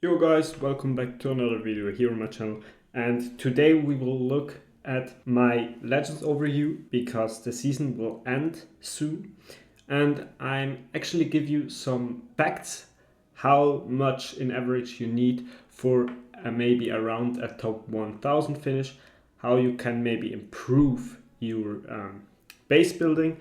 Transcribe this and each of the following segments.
Yo guys, welcome back to another video here on my channel, and today we will look at my Legends overview because the season will end soon, and I'm actually give you some facts how much in average you need for maybe around a top 1000 finish, how you can maybe improve your base building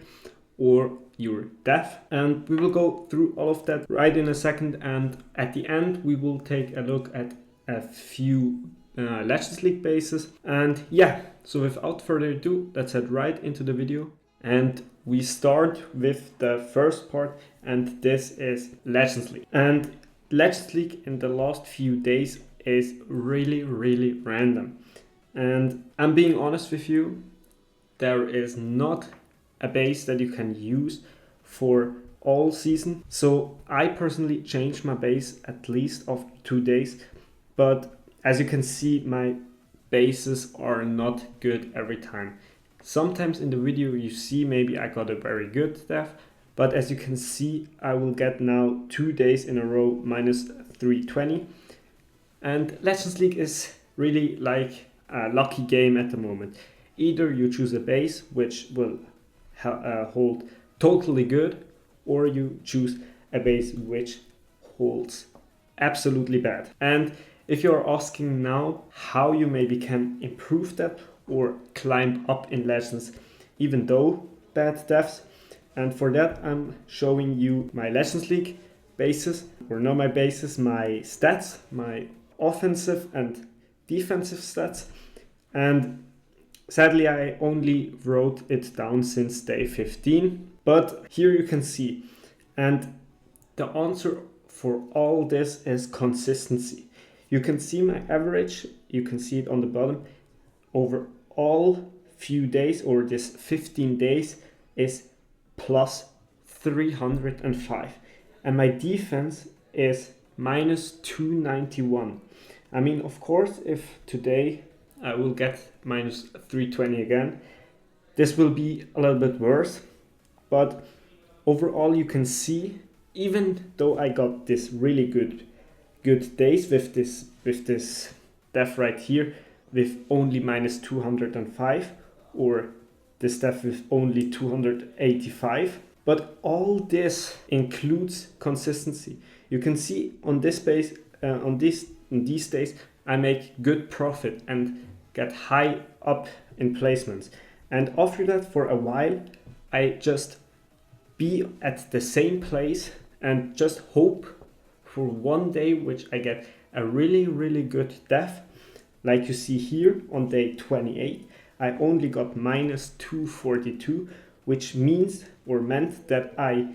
or your def, and we will go through all of that right in a second. And at the end we will take a look at a few Legends League bases. And yeah, so without further ado, let's head right into the video, and we start with the first part, and this is Legends League. And Legends League in the last few days is really random, and I'm being honest with you, there is not a base that you can use for all season. So I personally changed my base at least of 2 days, but as you can see, my bases are not good every time. Sometimes in the video you see maybe I got a very good def, but as you can see, I will get now 2 days in a row minus 320. And Legends League is really like a lucky game at the moment. Either you choose a base which will hold totally good, or you choose a base which holds absolutely bad. And if you're asking now how you maybe can improve that or climb up in Legends even though bad defs, and for that I'm showing you my Legends League bases, or not my bases, my stats, my offensive and defensive stats. And sadly, I only wrote it down since day 15, but here you can see. And the answer for all this is consistency. You can see my average, you can see it on the bottom, over all few days, or this 15 days, is plus 305. And my defense is minus 291. I mean, of course, if today I will get minus 320 again, this will be a little bit worse. But overall you can see, even though I got this really good days with this def right here with only minus 205, or this def with only 285, but all this includes consistency. You can see on this base, on these days I make good profit and get high up in placements. And after that, for a while, I just be at the same place and just hope for one day which I get a really good def. Like you see here on day 28, I only got minus 242, which means or meant that I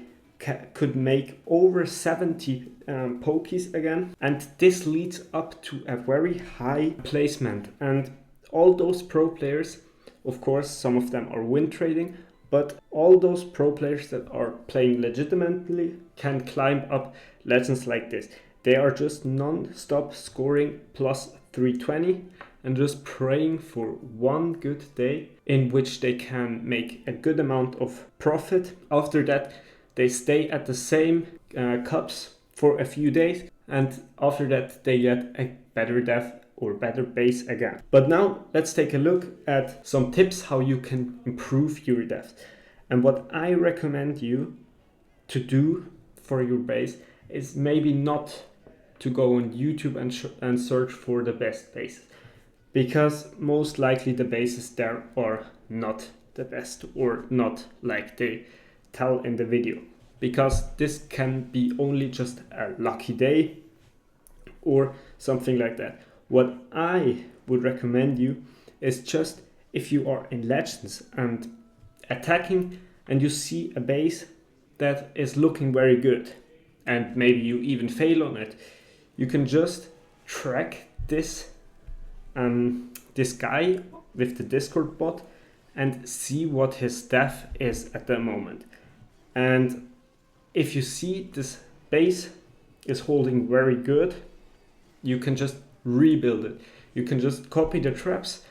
could make over 70 pokies again. And this leads up to a very high placement. And all those pro players, of course, some of them are win trading, but all those pro players that are playing legitimately can climb up Legends like this. They are just non-stop scoring plus 320 and just praying for one good day in which they can make a good amount of profit. After that, they stay at the same cups for a few days, and after that they get a better def or better base again. But now let's take a look at some tips how you can improve your def. And what I recommend you to do for your base is maybe not to go on YouTube and search for the best bases, because most likely the bases there are not the best, or not like they tell in the video, because this can be only just a lucky day or something like that. What I would recommend you is just, if you are in Legends and attacking and you see a base that is looking very good and maybe you even fail on it, you can just track this this guy with the Discord bot and see what his def is at the moment. And if you see this base is holding very good, you can just rebuild it. You can just copy the traps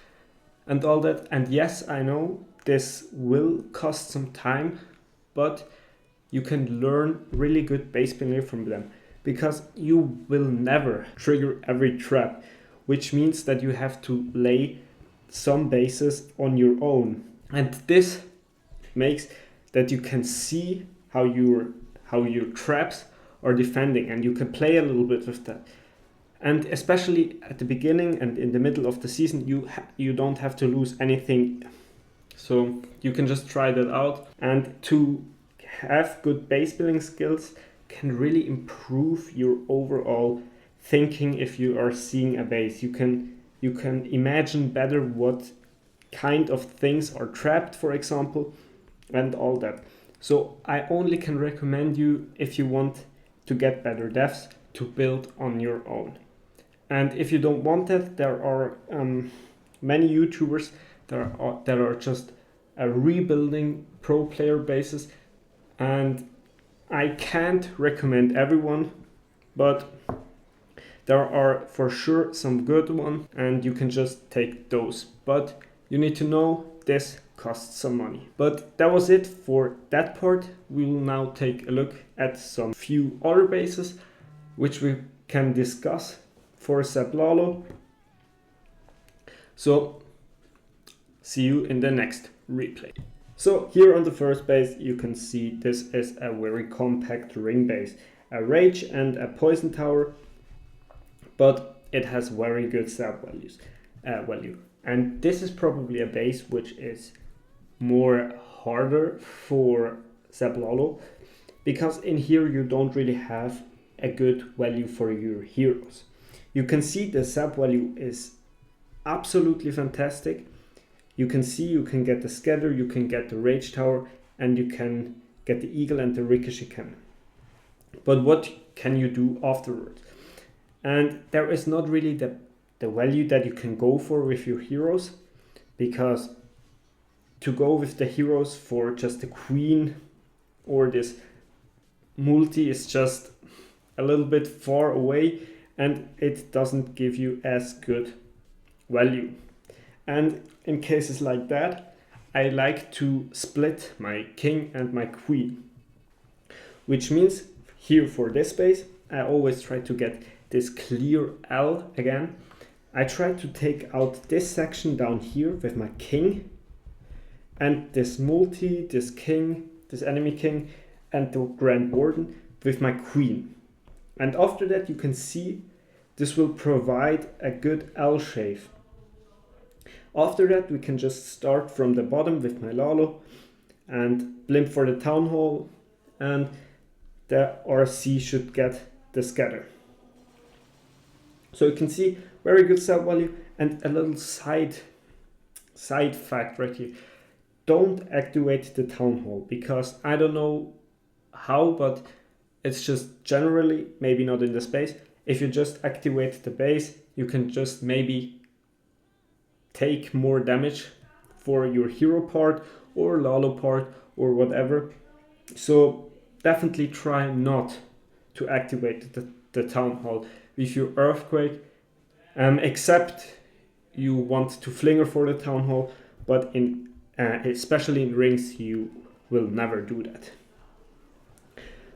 and all that. And yes, I know this will cost some time, but you can learn really good base building from them, because you will never trigger every trap, which means that you have to lay some bases on your own. And this makes that you can see how your traps are defending, and you can play a little bit with that. And especially at the beginning and in the middle of the season, you don't have to lose anything. So you can just try that out. And to have good base building skills can really improve your overall thinking. If you are seeing a base, you can imagine better what kind of things are trapped, for example, and all that. So I only can recommend you, if you want to get better devs, to build on your own. And if you don't want that, there are many YouTubers that are just rebuilding pro player bases, and I can't recommend everyone, but there are for sure some good ones, and you can just take those. But you need to know this costs some money. But that was it for that part. We will now take a look at some few other bases which we can discuss for Lalo. So see you in the next replay. So here on the first base you can see this is a very compact ring base, a rage and a poison tower, but it has very good stab value. And this is probably a base which is more harder for Lalo, because in here you don't really have a good value for your heroes. You can see the sub value is absolutely fantastic. You can see you can get the scatter, you can get the rage tower, and you can get the eagle and the ricochet cannon. But what can you do afterwards? And there is not really the value that you can go for with your heroes, because to go with the heroes for just the queen or this multi is just a little bit far away, and it doesn't give you as good value. And in cases like that, I like to split my king and my queen, which means here for this base, I always try to get this clear L again. I try to take out this section down here with my king, and this multi, this king, this enemy king, and the Grand Warden with my queen. And after that you can see this will provide a good L shape. After that we can just start from the bottom with my Lalo and blimp for the town hall, and the RC should get the scatter. So you can see very good sub value. And a little side fact right here: don't activate the town hall, because I don't know how, but it's just generally, maybe not in the space, if you just activate the base, you can just maybe take more damage for your hero part or Lalo part or whatever. So definitely try not to activate the town hall with your earthquake, except you want to flinger for the town hall, but in especially in rings you will never do that.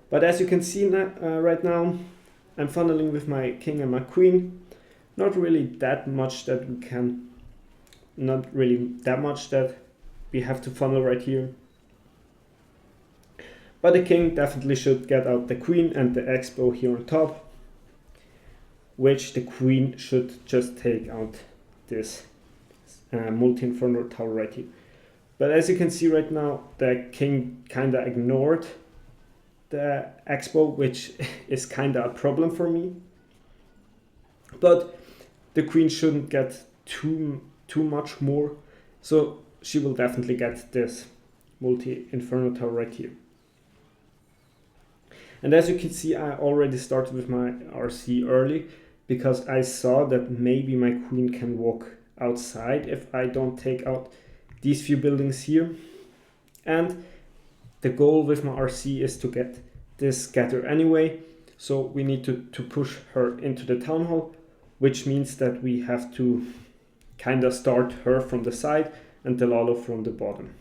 But as you can see right now, I'm funneling with my king and my queen. Not really that much that we have to funnel right here. But the king definitely should get out the queen and the expo here on top, which the queen should just take out this multi-inferno tower right here. But as you can see right now, the king kinda ignored the expo, which is kinda a problem for me. But the queen shouldn't get too much more, so she will definitely get this multi-inferno tower right here. And as you can see, I already started with my RC early, because I saw that maybe my queen can walk outside if I don't take out these few buildings here. And the goal with my RC is to get this scatter anyway, so we need to push her into the town hall, which means that we have to kind of start her from the side and the Lalo from the bottom.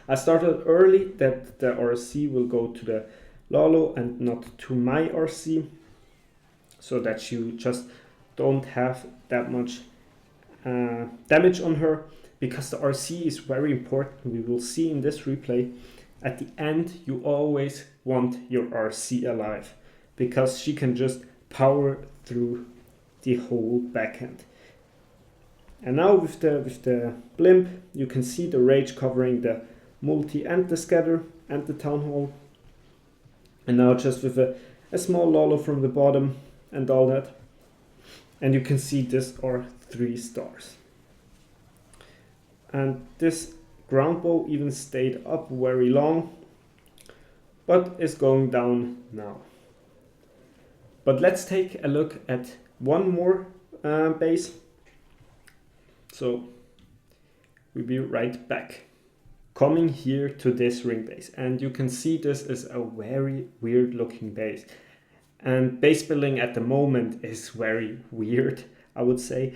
I started early that the RC will go to the Lalo and not to my RC, so that you just don't have that much damage on her, because the RC is very important. We will see in this replay, at the end you always want your RC alive, because she can just power through the whole backhand. And now with the blimp, you can see the rage covering the multi and the scatter and the town hall. And now just with a small Lalo from the bottom and all that. And you can see this are 3 stars. And this ground bow even stayed up very long, but is going down now. But let's take a look at one more base. So we'll be right back. Coming here to this ring base, and you can see this is a very weird looking base. And base building at the moment is very weird, I would say.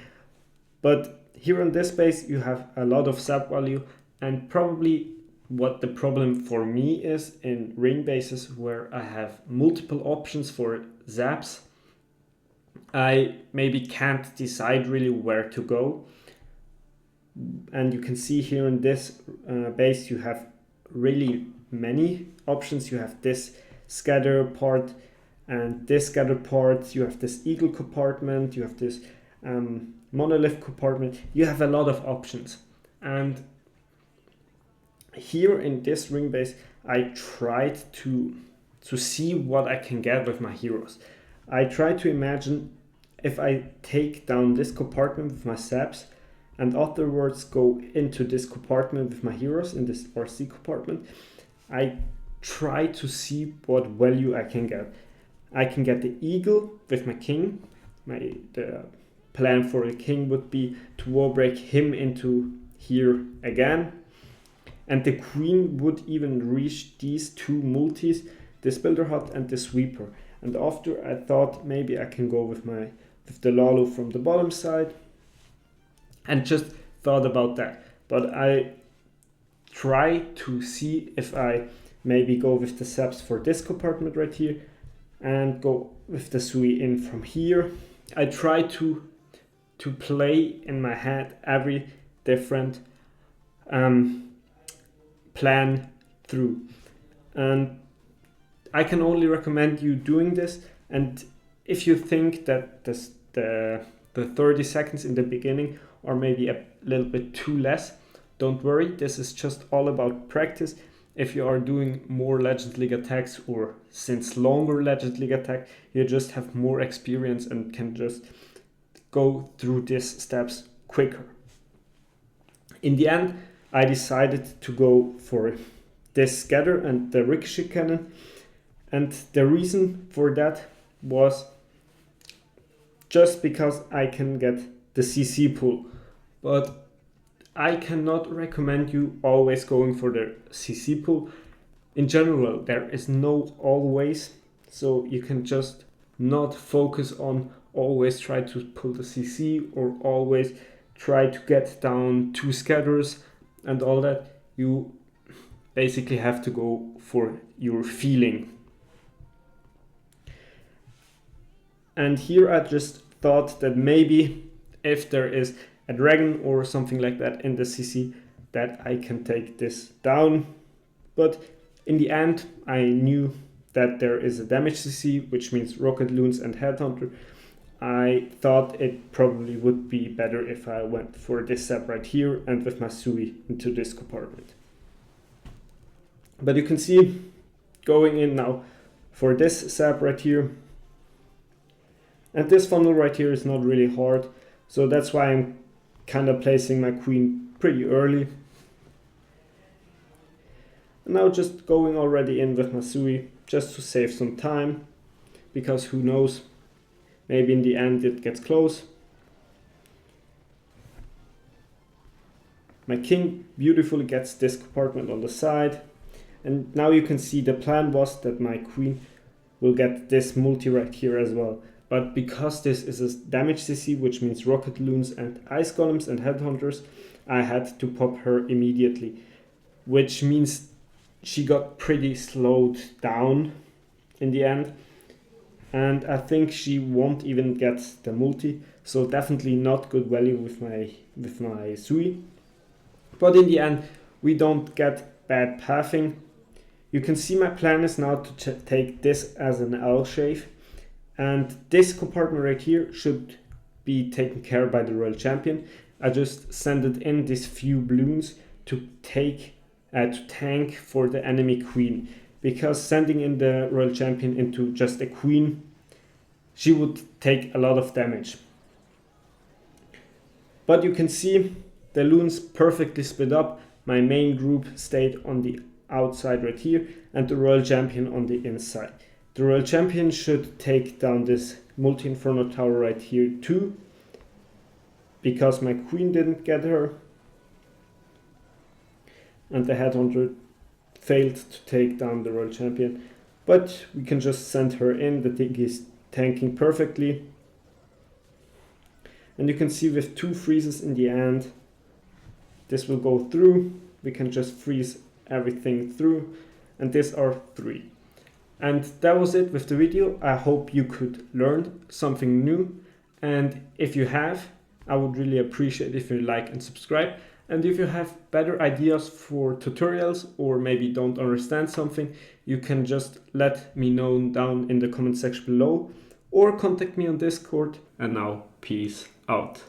But here on this base you have a lot of zap value, and probably what the problem for me is in ring bases where I have multiple options for zaps, I maybe can't decide really where to go. And you can see here in this base you have really many options. You have this scatter part and this scatter part, you have this eagle compartment, you have this monolith compartment. You have a lot of options. And here in this ring base I tried to see what I can get with my heroes. I tried to imagine if I take down this compartment with my saps and afterwards go into this compartment with my heroes in this RC compartment, I try to see what value I can get. I can get the eagle with my king. The plan for the king would be to wall break him into here again. And the queen would even reach these 2 multis, this builder hut and the sweeper. And after I thought maybe I can go with the Lalo from the bottom side, and just thought about that. But I try to see if I maybe go with the saps for this compartment right here and go with the Sui in from here. I try to play in my head every different plan through. And I can only recommend you doing this. And if you think that the 30 seconds in the beginning or maybe a little bit too less, don't worry, this is just all about practice. If you are doing more Legends League attacks or since longer Legends League attack, you just have more experience and can just go through these steps quicker. In the end, I decided to go for this scatter and the ricochet cannon, and the reason for that was just because I can get the CC pool. But I cannot recommend you always going for the CC pool. In general, there is no always, so you can just not focus on always try to pull the CC or always try to get down 2 scatters and all that. You basically have to go for your feeling. And here I just thought that maybe if there is a dragon or something like that in the CC, that I can take this down. But in the end, I knew that there is a damage CC, which means rocket loons and headhunter. I thought it probably would be better if I went for this sap right here and with my Sui into this compartment. But you can see going in now for this sap right here. And this funnel right here is not really hard, so that's why I'm kind of placing my queen pretty early. And now just going already in with my Sui just to save some time, because who knows, maybe in the end it gets close. My king beautifully gets this compartment on the side, and now you can see the plan was that my queen will get this multi right here as well. But because this is a damage CC, which means rocket loons and ice golems and headhunters, I had to pop her immediately, which means she got pretty slowed down. in the end. And I think she won't even get the multi, so definitely not good value with my Sui. But in the end, we don't get bad pathing. You can see my plan is now to take this as an L shave, and this compartment right here should be taken care of by the Royal Champion. I just send it in these few balloons to tank for the enemy queen, because sending in the Royal Champion into just a queen, she would take a lot of damage. But you can see the loons perfectly split up. My main group stayed on the outside right here, and the Royal Champion on the inside. The Royal Champion should take down this multi-inferno tower right here too, because my queen didn't get her, and the headhunter failed to take down the Royal Champion. But we can just send her in. The thing is tanking perfectly, and you can see with 2 freezes in the end, this will go through. We can just freeze everything through, and these are 3. And that was it with the video. I hope you could learn something new, and if you have, I would really appreciate if you like and subscribe. And if you have better ideas for tutorials, or maybe don't understand something, you can just let me know down in the comment section below, or contact me on Discord. And now, peace out.